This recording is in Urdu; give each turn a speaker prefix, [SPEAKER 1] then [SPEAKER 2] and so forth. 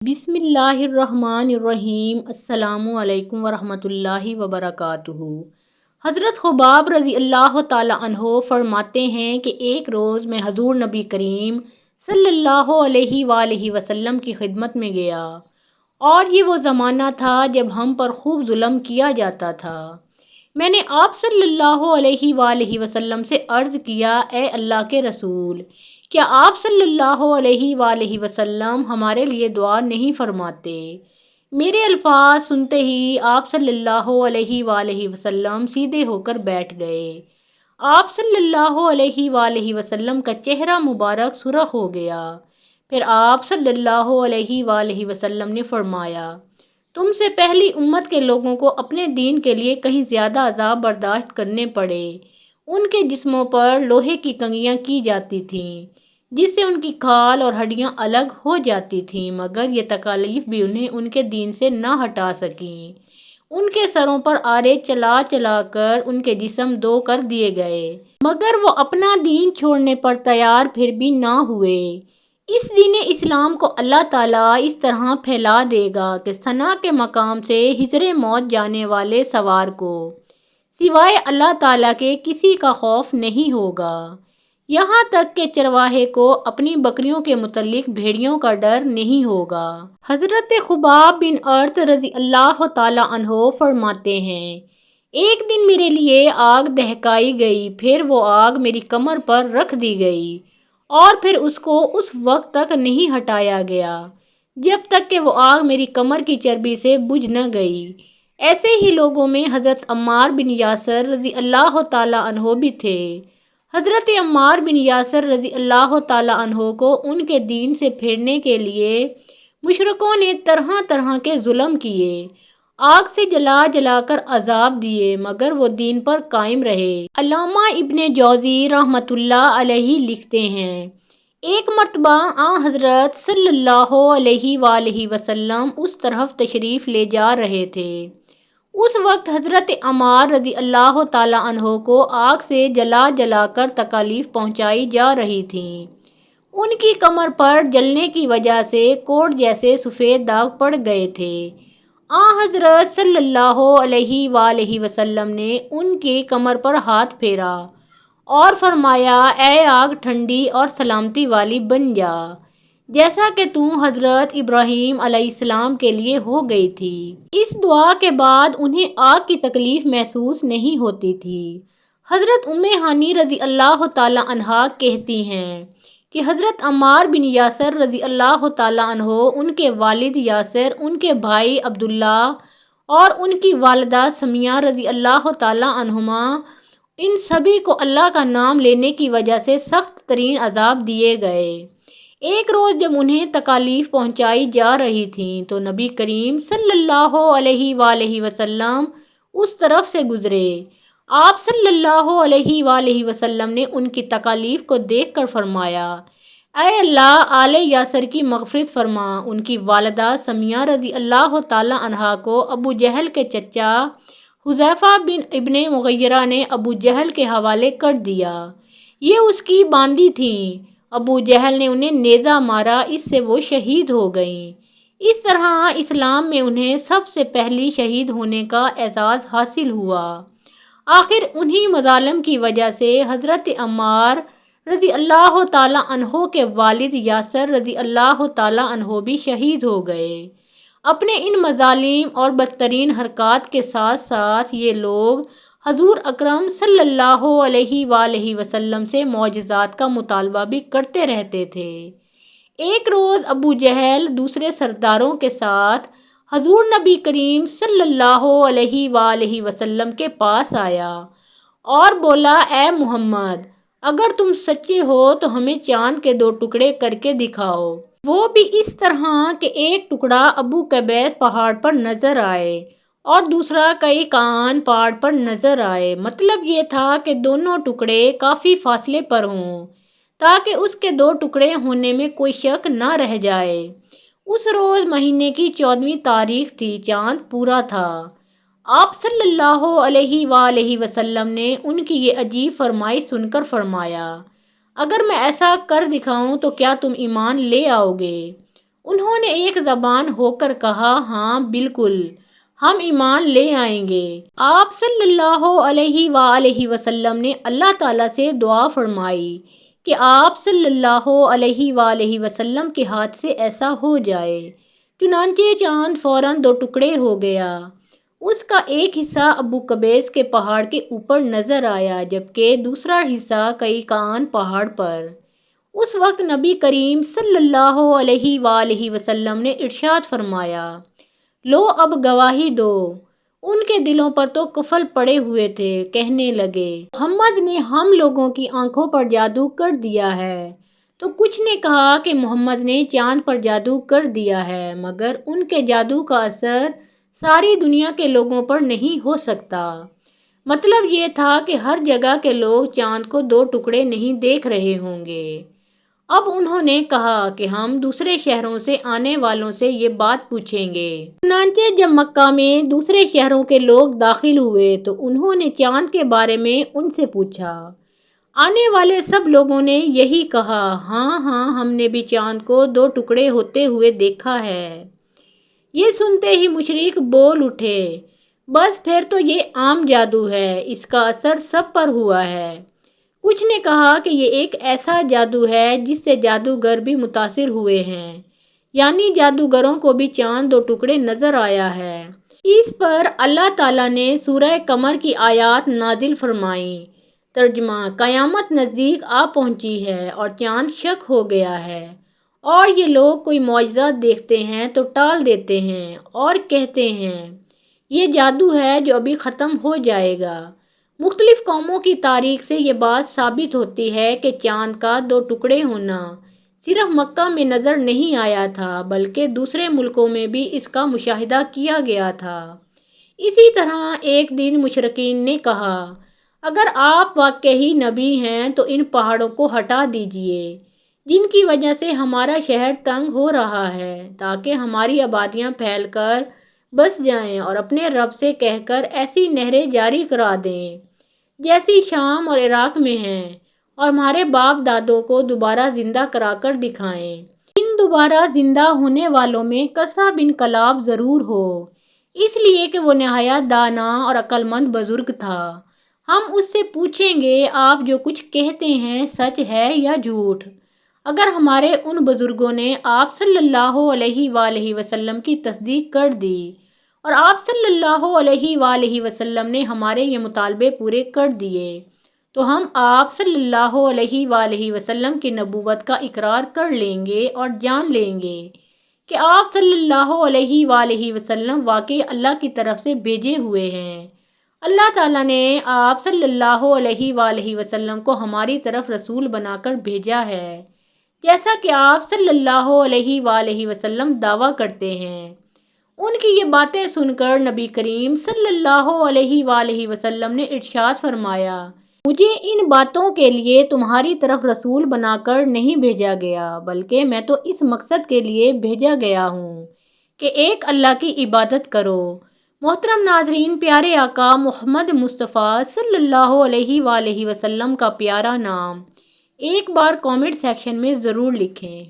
[SPEAKER 1] بسم اللہ الرحمن الرحیم۔ السلام علیکم ورحمۃ اللہ وبرکاتہ۔ حضرت خباب رضی اللہ تعالی عنہ فرماتے ہیں کہ ایک روز میں حضور نبی کریم صلی اللہ علیہ وآلہ وسلم کی خدمت میں گیا، اور یہ وہ زمانہ تھا جب ہم پر خوب ظلم کیا جاتا تھا۔ میں نے آپ صلی اللہ علیہ وآلہ وسلم سے عرض کیا، اے اللہ کے رسول، کیا آپ صلی اللہ علیہ وآلہ وسلم ہمارے لیے دعا نہیں فرماتے؟ میرے الفاظ سنتے ہی آپ صلی اللہ علیہ وآلہ وسلم سیدھے ہو کر بیٹھ گئے۔ آپ صلی اللہ علیہ وآلہ وسلم کا چہرہ مبارک سرخ ہو گیا۔ پھر آپ صلی اللہ علیہ وآلہ وسلم نے فرمایا، تم سے پہلی امت کے لوگوں کو اپنے دین کے لیے کہیں زیادہ عذاب برداشت کرنے پڑے۔ ان کے جسموں پر لوہے کی کنگھیاں کی جاتی تھیں، جس سے ان کی کھال اور ہڈیاں الگ ہو جاتی تھیں، مگر یہ تکالیف بھی انہیں ان کے دین سے نہ ہٹا سکیں۔ ان کے سروں پر آرے چلا چلا کر ان کے جسم دو کر دیے گئے، مگر وہ اپنا دین چھوڑنے پر تیار پھر بھی نہ ہوئے۔ اس دین اسلام کو اللہ تعالیٰ اس طرح پھیلا دے گا کہ ثنا کے مقام سے حضر موت جانے والے سوار کو سوائے اللہ تعالیٰ کے کسی کا خوف نہیں ہوگا، یہاں تک کہ چرواہے کو اپنی بکریوں کے متعلق بھیڑیوں کا ڈر نہیں ہوگا۔ حضرت خباب بن ارت رضی اللہ تعالی عنہ فرماتے ہیں، ایک دن میرے لیے آگ دہکائی گئی، پھر وہ آگ میری کمر پر رکھ دی گئی، اور پھر اس کو اس وقت تک نہیں ہٹایا گیا جب تک کہ وہ آگ میری کمر کی چربی سے بجھ نہ گئی۔ ایسے ہی لوگوں میں حضرت عمار بن یاسر رضی اللہ تعالی عنہ بھی تھے۔ حضرت عمار بن یاسر رضی اللہ تعالی عنہ کو ان کے دین سے پھیرنے کے لیے مشرکوں نے طرح طرح کے ظلم کیے، آگ سے جلا جلا کر عذاب دیے، مگر وہ دین پر قائم رہے۔ علامہ ابن جوزی رحمۃ اللہ علیہ لکھتے ہیں، ایک مرتبہ آن حضرت صلی اللہ علیہ وآلہ وسلم اس طرف تشریف لے جا رہے تھے۔ اس وقت حضرت عمار رضی اللہ تعالی عنہ کو آگ سے جلا جلا کر تکالیف پہنچائی جا رہی تھیں۔ ان کی کمر پر جلنے کی وجہ سے کوڑ جیسے سفید داغ پڑ گئے تھے۔ آن حضرت صلی اللہ علیہ وآلہ وسلم نے ان کی کمر پر ہاتھ پھیرا اور فرمایا، اے آگ ٹھنڈی اور سلامتی والی بن جا، جیسا کہ حضرت ابراہیم علیہ السلام کے لیے ہو گئی تھی۔ اس دعا کے بعد انہیں آگ کی تکلیف محسوس نہیں ہوتی تھی۔ حضرت ام ہانی رضی اللہ تعالی عنہا کہتی ہیں کہ حضرت عمار بن یاسر رضی اللہ تعالی عنہ، ان کے والد یاسر، ان کے بھائی عبداللہ اور ان کی والدہ سمیہ رضی اللہ تعالی عنہما، ان سبھی کو اللہ کا نام لینے کی وجہ سے سخت ترین عذاب دیے گئے۔ ایک روز جب انہیں تکالیف پہنچائی جا رہی تھیں تو نبی کریم صلی اللہ علیہ وآلہ وسلم اس طرف سے گزرے۔ آپ صلی اللہ علیہ وآلہ وسلم نے ان کی تکالیف کو دیکھ کر فرمایا، اے اللہ، آل یاسر کی مغفرت فرما۔ ان کی والدہ سمیہ رضی اللہ تعالی عنہا کو ابو جہل کے چچا حذیفہ بن ابن مغیرہ نے ابو جہل کے حوالے کر دیا۔ یہ اس کی باندی تھیں۔ ابو جہل نے انہیں نیزہ مارا، اس سے وہ شہید ہو گئیں۔ اس طرح اسلام میں انہیں سب سے پہلی شہید ہونے کا اعزاز حاصل ہوا۔ آخر انہی مظالم کی وجہ سے حضرت عمار رضی اللہ تعالی عنہ کے والد یاسر رضی اللہ تعالی عنہ بھی شہید ہو گئے۔ اپنے ان مظالم اور بدترین حرکات کے ساتھ ساتھ یہ لوگ حضور اکرم صلی اللہ علیہ وآلہ وسلم سے معجزات کا مطالبہ بھی کرتے رہتے تھے۔ ایک روز ابو جہل دوسرے سرداروں کے ساتھ حضور نبی کریم صلی اللہ علیہ وآلہ وسلم کے پاس آیا اور بولا، اے محمد، اگر تم سچے ہو تو ہمیں چاند کے 2 ٹکڑے کر کے دکھاؤ، وہ بھی اس طرح کہ ایک ٹکڑا ابو قبیس پہاڑ پر نظر آئے اور دوسرا کئی کان پہاڑ پر نظر آئے۔ مطلب یہ تھا کہ دونوں ٹکڑے کافی فاصلے پر ہوں تاکہ اس کے 2 ٹکڑے ہونے میں کوئی شک نہ رہ جائے۔ اس روز مہینے کی 14ویں تاریخ تھی، چاند پورا تھا۔ آپ صلی اللہ علیہ وآلہ وسلم نے ان کی یہ عجیب فرمائش سن کر فرمایا، اگر میں ایسا کر دکھاؤں تو کیا تم ایمان لے آؤ گے؟ انہوں نے ایک زبان ہو کر کہا، ہاں بالکل، ہم ایمان لے آئیں گے۔ آپ صلی اللہ علیہ وآلہ وسلم نے اللہ تعالیٰ سے دعا فرمائی کہ آپ صلی اللہ علیہ وآلہ وسلم کے ہاتھ سے ایسا ہو جائے۔ چنانچہ چاند فوراً دو ٹکڑے ہو گیا۔ اس کا ایک حصہ ابو قبیس کے پہاڑ کے اوپر نظر آیا، جبکہ دوسرا حصہ کئی کان پہاڑ پر۔ اس وقت نبی کریم صلی اللہ علیہ وآلہ وسلم نے ارشاد فرمایا، لو اب گواہی دو۔ ان کے دلوں پر تو قفل پڑے ہوئے تھے، کہنے لگے، محمد نے ہم لوگوں کی آنکھوں پر جادو کر دیا ہے۔ تو کچھ نے کہا کہ محمد نے چاند پر جادو کر دیا ہے، مگر ان کے جادو کا اثر ساری دنیا کے لوگوں پر نہیں ہو سکتا۔ مطلب یہ تھا کہ ہر جگہ کے لوگ چاند کو دو ٹکڑے نہیں دیکھ رہے ہوں گے۔ اب انہوں نے کہا کہ ہم دوسرے شہروں سے آنے والوں سے یہ بات پوچھیں گے۔ چنانچہ جب مکہ میں دوسرے شہروں کے لوگ داخل ہوئے تو انہوں نے چاند کے بارے میں ان سے پوچھا۔ آنے والے سب لوگوں نے یہی کہا، ہاں ہاں، ہم نے بھی چاند کو دو ٹکڑے ہوتے ہوئے دیکھا ہے۔ یہ سنتے ہی مشرک بول اٹھے، بس پھر تو یہ عام جادو ہے، اس کا اثر سب پر ہوا ہے۔ کچھ نے کہا کہ یہ ایک ایسا جادو ہے جس سے جادوگر بھی متاثر ہوئے ہیں، یعنی جادوگروں کو بھی چاند دو ٹکڑے نظر آیا ہے۔ اس پر اللہ تعالیٰ نے سورہ قمر کی آیات نازل فرمائیں۔ ترجمہ: قیامت نزدیک آ پہنچی ہے اور چاند شک ہو گیا ہے، اور یہ لوگ کوئی معجزہ دیکھتے ہیں تو ٹال دیتے ہیں اور کہتے ہیں یہ جادو ہے جو ابھی ختم ہو جائے گا۔ مختلف قوموں کی تاریخ سے یہ بات ثابت ہوتی ہے کہ چاند کا دو ٹکڑے ہونا صرف مکہ میں نظر نہیں آیا تھا، بلکہ دوسرے ملکوں میں بھی اس کا مشاہدہ کیا گیا تھا۔ اسی طرح ایک دن مشرکین نے کہا، اگر آپ واقعی نبی ہیں تو ان پہاڑوں کو ہٹا دیجئے، جن کی وجہ سے ہمارا شہر تنگ ہو رہا ہے، تاکہ ہماری آبادیاں پھیل کر بس جائیں، اور اپنے رب سے کہہ کر ایسی نہریں جاری کرا دیں جیسی شام اور عراق میں ہیں، اور ہمارے باپ دادوں کو دوبارہ زندہ کرا کر دکھائیں۔ ان دوبارہ زندہ ہونے والوں میں قصہ بن کلاب ضرور ہو، اس لیے کہ وہ نہایت دانا اور عقل مند بزرگ تھا۔ ہم اس سے پوچھیں گے، آپ جو کچھ کہتے ہیں سچ ہے یا جھوٹ؟ اگر ہمارے ان بزرگوں نے آپ صلی اللہ علیہ وآلہ وسلم کی تصدیق کر دی اور آپ صلی اللہ علیہ وآلہ وسلم نے ہمارے یہ مطالبے پورے کر دیے، تو ہم آپ صلی اللہ علیہ وآلہ وسلم کی نبوت کا اقرار کر لیں گے اور جان لیں گے کہ آپ صلی اللہ علیہ وآلہ وسلم واقعی اللہ کی طرف سے بھیجے ہوئے ہیں۔ اللہ تعالیٰ نے آپ صلی اللہ علیہ وآلہ وسلم کو ہماری طرف رسول بنا کر بھیجا ہے، جیسا کہ آپ صلی اللہ علیہ وآلہ وسلم دعویٰ کرتے ہیں۔ ان کی یہ باتیں سن کر نبی کریم صلی اللہ علیہ وآلہ وسلم نے ارشاد فرمایا، مجھے ان باتوں کے لیے تمہاری طرف رسول بنا کر نہیں بھیجا گیا، بلکہ میں تو اس مقصد کے لیے بھیجا گیا ہوں کہ ایک اللہ کی عبادت کرو۔ محترم ناظرین، پیارے آقا محمد مصطفیٰ صلی اللہ علیہ وآلہ وسلم کا پیارا نام ایک بار کامنٹ سیکشن میں ضرور لکھیں۔